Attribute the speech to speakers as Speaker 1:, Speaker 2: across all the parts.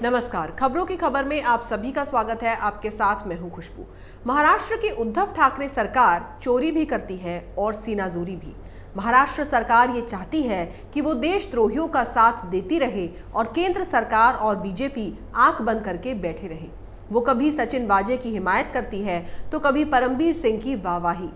Speaker 1: नमस्कार, खबरों की खबर में आप सभी का स्वागत है। आपके साथ मैं हूं खुशबू। महाराष्ट्र की उद्धव ठाकरे सरकार चोरी भी करती है और सीनाजोरी भी। महाराष्ट्र सरकार ये चाहती है कि वो देशद्रोहियों का साथ देती रहे और केंद्र सरकार और बीजेपी आंख बंद करके बैठे रहे। वो कभी सचिन वाजे की हिमायत करती है तो कभी परमबीर सिंह की वाहवाही।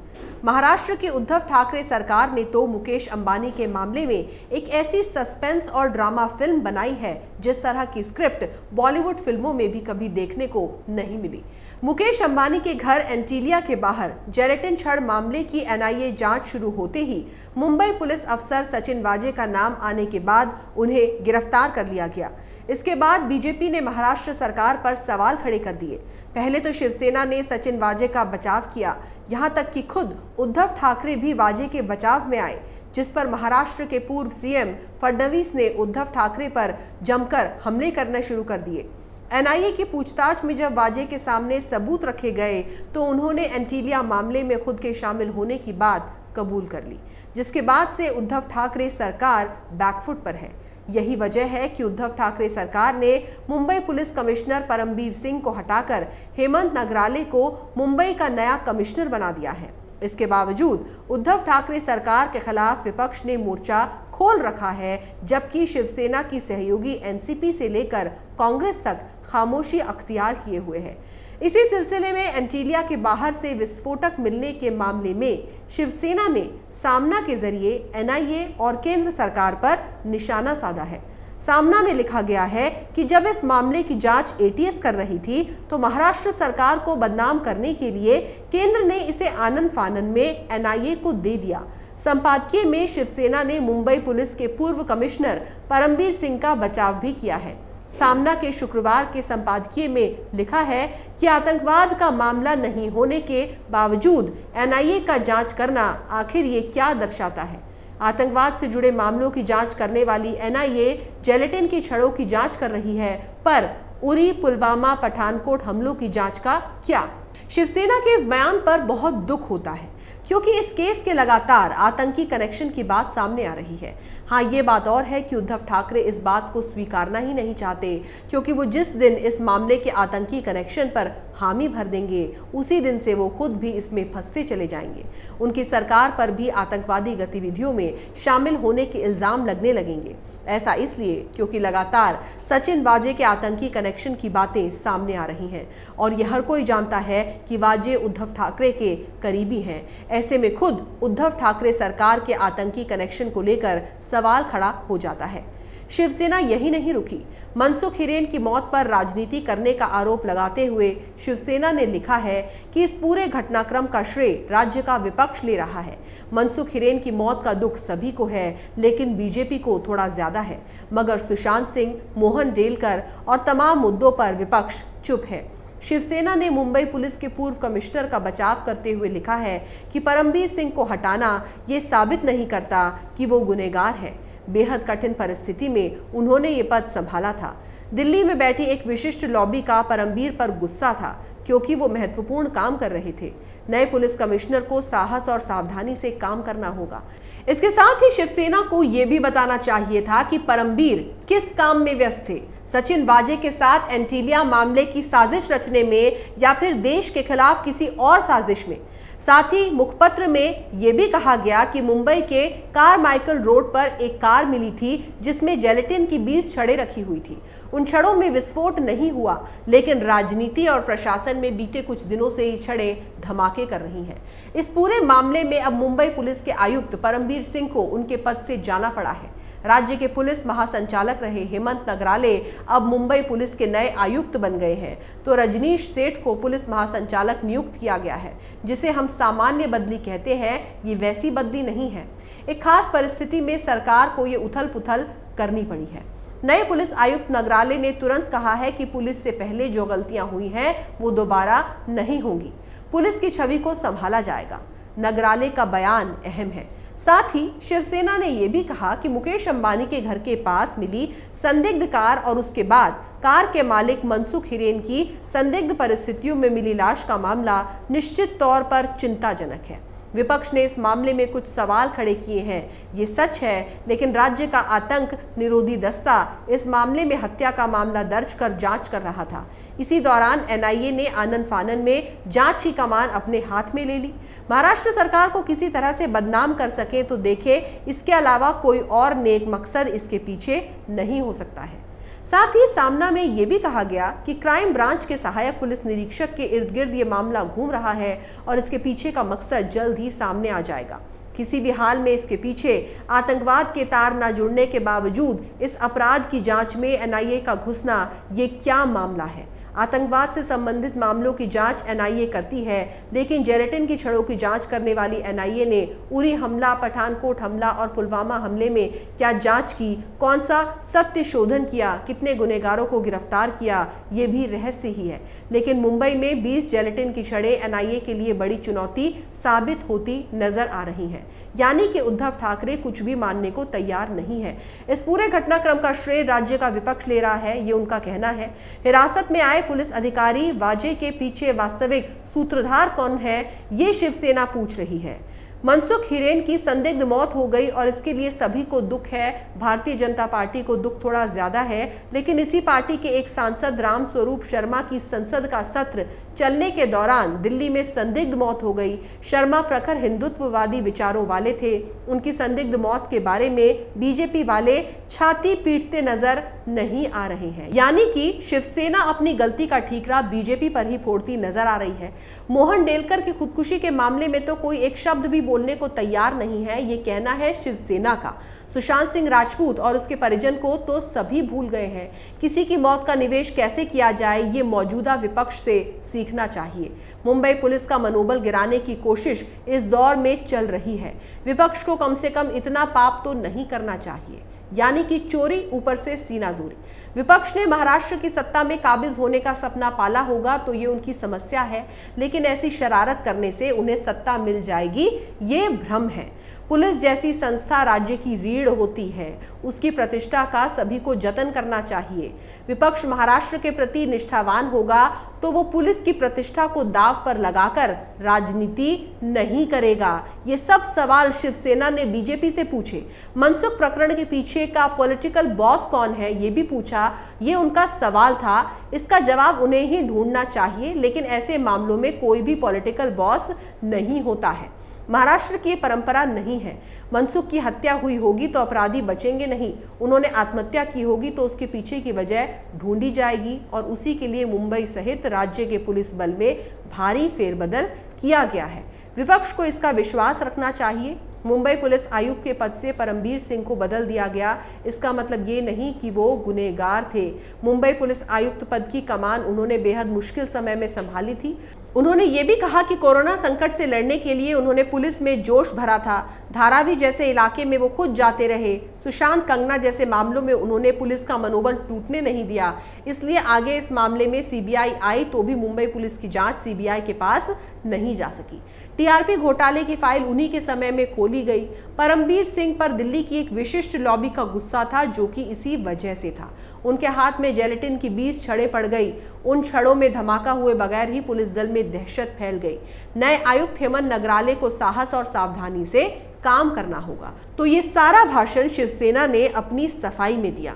Speaker 1: महाराष्ट्र की उद्धव ठाकरे सरकार ने तो मुकेश अंबानी के मामले में एक ऐसी सस्पेंस और ड्रामा फिल्म बनाई है जिस तरह की स्क्रिप्ट बॉलीवुड फिल्मों में भी कभी देखने को नहीं मिली। मुकेश अंबानी के घर एंटीलिया के बाहर जेलेटिन छड़ मामले की एनआईए जांच शुरू होते ही मुंबई पुलिस अफसर सचिन वाजे का नाम आने के बाद उन्हें गिरफ्तार कर लिया गया। इसके बाद बीजेपी ने महाराष्ट्र सरकार पर सवाल खड़े कर दिए। पहले तो शिवसेना ने सचिन वाजे का बचाव किया, यहाँ तक कि खुद उद्धव ठाकरे भी वाजे के बचाव में आए, जिस पर महाराष्ट्र के पूर्व सीएम फडणवीस ने उद्धव ठाकरे पर जमकर हमले करना शुरू कर दिए। एनआईए की पूछताछ में जब वाजे के सामने सबूत रखे गए तो उन्होंने एंटीलिया मामले में खुद के शामिल होने की बात कबूल कर ली, जिसके बाद से उद्धव ठाकरे सरकार बैकफुट पर है। यही वजह है कि उद्धव ठाकरे सरकार ने मुंबई पुलिस कमिश्नर परमबीर सिंह को हटाकर हेमंत नगराले को मुंबई का नया कमिश्नर बना दिया है। इसके बावजूद उद्धव ठाकरे सरकार के खिलाफ विपक्ष ने मोर्चा खोल रखा है, जबकि शिवसेना की सहयोगी एनसीपी से लेकर कांग्रेस तक खामोशी अख्तियार किए हुए है। इसी सिलसिले में एंटीलिया के बाहर से विस्फोटक मिलने के मामले में शिवसेना ने सामना के जरिए एनआईए और केंद्र सरकार पर निशाना साधा है। सामना में लिखा गया है कि जब इस मामले की जांच एटीएस कर रही थी तो महाराष्ट्र सरकार को बदनाम करने के लिए केंद्र ने इसे आनन फानन में एनआईए को दे दिया। संपादकीय में शिवसेना ने मुंबई पुलिस के पूर्व कमिश्नर परमबीर सिंह का बचाव भी किया है। सामना के शुक्रवार के संपादकीय में लिखा है कि आतंकवाद का मामला नहीं होने के बावजूद एनआईए का जांच करना आखिर ये क्या दर्शाता है। आतंकवाद से जुड़े मामलों की जांच करने वाली एनआईए जेलेटिन की छड़ों की जांच कर रही है, पर उरी, पुलवामा, पठानकोट हमलों की जांच का क्या? शिवसेना के इस बयान पर बहुत दुख होता है, क्योंकि इस केस के लगातार आतंकी कनेक्शन की बात सामने आ रही है। हाँ, ये बात और है कि उद्धव ठाकरे इस बात को स्वीकारना ही नहीं चाहते, क्योंकि वो जिस दिन इस मामले के आतंकी कनेक्शन पर हामी भर देंगे उसी दिन से वो खुद भी इसमें फंसते चले जाएंगे। उनकी सरकार पर भी आतंकवादी गतिविधियों में शामिल होने के इल्जाम लगने लगेंगे। ऐसा इसलिए क्योंकि लगातार सचिन वाजे के आतंकी कनेक्शन की बातें सामने आ रही हैं और यह हर कोई जानता है कि वाजे उद्धव ठाकरे के करीबी हैं। ऐसे में खुद उद्धव ठाकरे सरकार के आतंकी कनेक्शन को लेकर सवाल खड़ा हो जाता है। शिवसेना यही नहीं रुकी। मनसुख हिरेन की मौत पर राजनीति करने का आरोप लगाते हुए शिवसेना ने लिखा है कि इस पूरे घटनाक्रम का श्रेय राज्य का विपक्ष ले रहा है। मनसुख हिरेन की मौत का दुख सभी को है, लेकिन बीजेपी को थोड़ा ज्यादा है। मगर सुशांत सिंह, मोहन डेलकर और तमाम मुद्दों पर विपक्ष चुप है। शिवसेना ने मुंबई पुलिस के पूर्व कमिश्नर का बचाव करते हुए लिखा है कि परमबीर सिंह को हटाना ये साबित नहीं करता कि वो गुनहगार है। बेहद कठिन परिस्थिति में उन्होंने ये पद संभाला था। दिल्ली में बैठी एक विशिष्ट लॉबी का परमबीर पर गुस्सा था, क्योंकि वो महत्वपूर्ण काम कर रहे थे। नए पुलिस कमिश्नर को साहस और सावधानी से काम करना होगा। इसके साथ ही शिवसेना को ये भी बताना चाहिए था कि परमबीर किस काम में व्यस्त थे, सचिन वाजे के साथ एंटीलिया मामले की साजिश रचने में या फिर देश के खिलाफ किसी और साजिश में। साथ ही मुखपत्र में यह भी कहा गया कि मुंबई के कारमाइकल रोड पर एक कार मिली थी जिसमें जेलेटिन की 20 छड़ें रखी हुई थी। उन छड़ों में विस्फोट नहीं हुआ, लेकिन राजनीति और प्रशासन में बीते कुछ दिनों से ये छड़ें धमाके कर रही हैं। इस पूरे मामले में अब मुंबई पुलिस के आयुक्त परमबीर सिंह को उनके पद से जाना पड़ा है। राज्य के पुलिस महासंचालक रहे हेमंत नगराले अब मुंबई पुलिस के नए आयुक्त बन गए हैं, तो रजनीश सेठ को पुलिस महासंचालक नियुक्त किया गया है, जिसे हम सामान्य बदली कहते हैं। ये वैसी बदली नहीं है। एक खास परिस्थिति में सरकार को ये उथल पुथल करनी पड़ी है। नए पुलिस आयुक्त नगराले ने तुरंत कहा है कि पुलिस से पहले जो गलतियां हुई हैं वो दोबारा नहीं होंगी। पुलिस की छवि को संभाला जाएगा। नगराले का बयान अहम है। साथ ही शिवसेना ने यह भी कहा कि मुकेश अंबानी के घर के पास मिली संदिग्ध कार और उसके बाद कार के मालिक मनसुख हिरेन की संदिग्ध परिस्थितियों में मिली लाश का मामला निश्चित तौर पर चिंताजनक है। विपक्ष ने इस मामले में कुछ सवाल खड़े किए हैं, ये सच है, लेकिन राज्य का आतंक निरोधी दस्ता इस मामले में हत्या का मामला दर्ज कर जांच कर रहा था। इसी दौरान एनआईए ने आनन फानन में जांच की कमान अपने हाथ में ले ली। महाराष्ट्र सरकार को किसी तरह से बदनाम कर सके तो देखे, इसके अलावा कोई और नेक मकसद इसके पीछे नहीं हो सकता है। साथ ही सामना में ये भी कहा गया कि क्राइम ब्रांच के सहायक पुलिस निरीक्षक के इर्द गिर्द ये मामला घूम रहा है और इसके पीछे का मकसद जल्द ही सामने आ जाएगा। किसी भी हाल में इसके पीछे आतंकवाद के तार न जुड़ने के बावजूद इस अपराध की जांच में एनआईए का घुसना, ये क्या मामला है? आतंकवाद से संबंधित मामलों की जांच एनआईए करती है, लेकिन जेलेटिन की छड़ों की जांच करने वाली एनआईए ने उरी हमला, पठानकोट हमला और पुलवामा हमले में क्या जांच की, कौन सा सत्य शोधन किया, कितने गुनहगारों को गिरफ्तार किया, ये भी रहस्य ही है। लेकिन मुंबई में 20 जेलेटिन की छड़ें एनआईए के लिए बड़ी चुनौती साबित होती नजर आ रही हैं। यानी कि उद्धव ठाकरे कुछ भी मानने को तैयार नहीं है। इस पूरे घटनाक्रम का श्रेय राज्य का विपक्ष ले रहा है, ये उनका कहना है। हिरासत में आए पुलिस अधिकारी वाजे के पीछे वास्तविक सूत्रधार कौन है, ये शिवसेना पूछ रही है। मनसुख हिरेन की संदिग्ध मौत हो गई और इसके लिए सभी को दुख है। भारतीय जनता पार्टी को दुख थोड़ा ज्यादा है, लेकिन इसी पार्टी के एक सांसद राम स्वरूप शर्मा की संसद का सत्र चलने के दौरान दिल्ली में संदिग्ध मौत हो गई। शर्मा प्रखर हिंदुत्ववादी विचारों वाले थे। उनकी संदिग्ध मौत के बारे में बीजेपी वाले छाती पीटते नजर नहीं आ रहे हैं। यानी कि शिवसेना अपनी गलती का ठीकरा बीजेपी पर ही फोड़ती नजर आ रही है। मोहन डेलकर की खुदकुशी के मामले में तो कोई एक शब्द भी बोलने को तैयार नहीं है, ये कहना है शिवसेना का। सुशांत सिंह राजपूत और उसके परिजन को तो सभी भूल गए हैं। किसी की मौत का निवेश कैसे किया जाए, ये मौजूदा विपक्ष से सीखना चाहिए। मुंबई पुलिस का मनोबल गिराने की कोशिश इस दौर में चल रही है। विपक्ष को कम से कम इतना पाप तो नहीं करना चाहिए, यानी कि चोरी ऊपर से सीनाजोरी। विपक्ष ने महाराष्ट्र की सत्ता में काबिज होने का सपना पाला होगा तो ये उनकी समस्या है, लेकिन ऐसी शरारत करने से उन्हें सत्ता मिल जाएगी, ये भ्रम है। पुलिस जैसी संस्था राज्य की रीढ़ होती है, उसकी प्रतिष्ठा का सभी को जतन करना चाहिए। विपक्ष महाराष्ट्र के प्रति निष्ठावान होगा तो वो पुलिस की प्रतिष्ठा को दांव पर लगाकर राजनीति नहीं करेगा। ये सब सवाल शिवसेना ने बीजेपी से पूछे। मनसुख प्रकरण के पीछे का पॉलिटिकल बॉस कौन है, ये भी पूछा। ये उनका सवाल था, इसका जवाब उन्हें ही ढूंढना चाहिए। लेकिन ऐसे मामलों में कोई भी पॉलिटिकल बॉस नहीं होता है। महाराष्ट्र की परंपरा नहीं है। मनसुख की हत्या हुई होगी तो अपराधी बचेंगे नहीं, उन्होंने आत्महत्या की होगी तो उसके पीछे की वजह ढूंढी जाएगी और उसी के लिए मुंबई सहित राज्य के पुलिस बल में भारी फेरबदल किया गया है। विपक्ष को इसका विश्वास रखना चाहिए। मुंबई पुलिस आयुक्त के पद से परमबीर सिंह को बदल दिया गया, इसका मतलब ये नहीं कि वो गुनहगार थे। मुंबई पुलिस आयुक्त पद की कमान उन्होंने बेहद मुश्किल समय में संभाली थी। उन्होंने ये भी कहा कि कोरोना संकट से लड़ने के लिए उन्होंने पुलिस में जोश भरा था। धारावी जैसे इलाके में वो खुद जाते रहे। सुशांत, कंगना जैसे मामलों में उन्होंने पुलिस का मनोबल टूटने नहीं दिया। इसलिए आगे इस मामले में सीबीआई आई तो भी मुंबई पुलिस की जांच सीबीआई के पास नहीं जा सकी। टीआरपी घोटाले की फाइल उन्हीं के समय में खोली गई। परमबीर सिंह पर दिल्ली की एक विशिष्ट लॉबी का गुस्सा था, जो कि इसी वजह से था। उनके हाथ में जेलेटिन की 20 छड़ें पड़ गई। उन छड़ों में धमाका हुए बगैर ही पुलिस दल में दहशत फैल गई। नए आयुक्त हेमंत नगराले को साहस और सावधानी से काम करना होगा। तो ये सारा भाषण शिवसेना ने अपनी सफाई में दिया।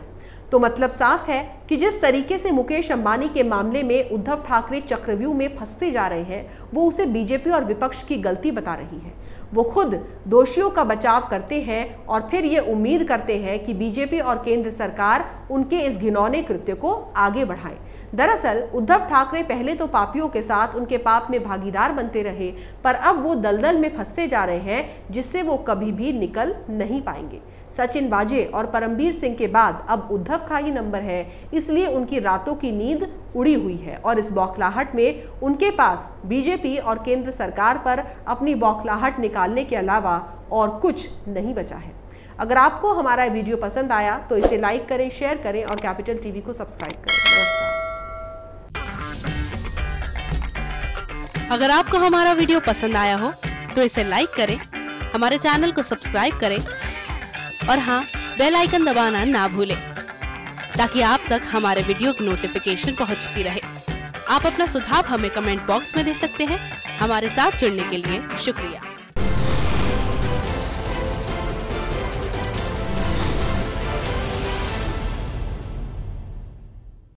Speaker 1: तो मतलब साफ है कि जिस तरीके से मुकेश अंबानी के मामले में उद्धव ठाकरे चक्रव्यूह में फंसते जा रहे हैं, वो उसे बीजेपी और विपक्ष की गलती बता रही है। वो खुद दोषियों का बचाव करते हैं और फिर ये उम्मीद करते हैं कि बीजेपी और केंद्र सरकार उनके इस घिनौने कृत्य को आगे बढ़ाए। दरअसल उद्धव ठाकरे पहले तो पापियों के साथ उनके पाप में भागीदार बनते रहे, पर अब वो दलदल में फंसते जा रहे हैं जिससे वो कभी भी निकल नहीं पाएंगे। सचिन वाजे और परमबीर सिंह के बाद अब उद्धव का ही नंबर है, इसलिए उनकी रातों की नींद उड़ी हुई है और इस बौखलाहट में उनके पास बीजेपी और केंद्र सरकार पर अपनी बौखलाहट निकालने के अलावा और कुछ नहीं बचा है। अगर आपको हमारा वीडियो पसंद आया तो इसे लाइक करें, शेयर करें और कैपिटल टीवी को सब्सक्राइब करें। नमस्कार।
Speaker 2: अगर आपको हमारा वीडियो पसंद आया हो तो इसे लाइक करें, हमारे चैनल को सब्सक्राइब करें और हाँ, बेल आइकन दबाना ना भूलें ताकि आप तक हमारे वीडियो की नोटिफिकेशन पहुंचती रहे। आप अपना सुझाव हमें कमेंट बॉक्स में दे सकते हैं। हमारे साथ जुड़ने के लिए शुक्रिया।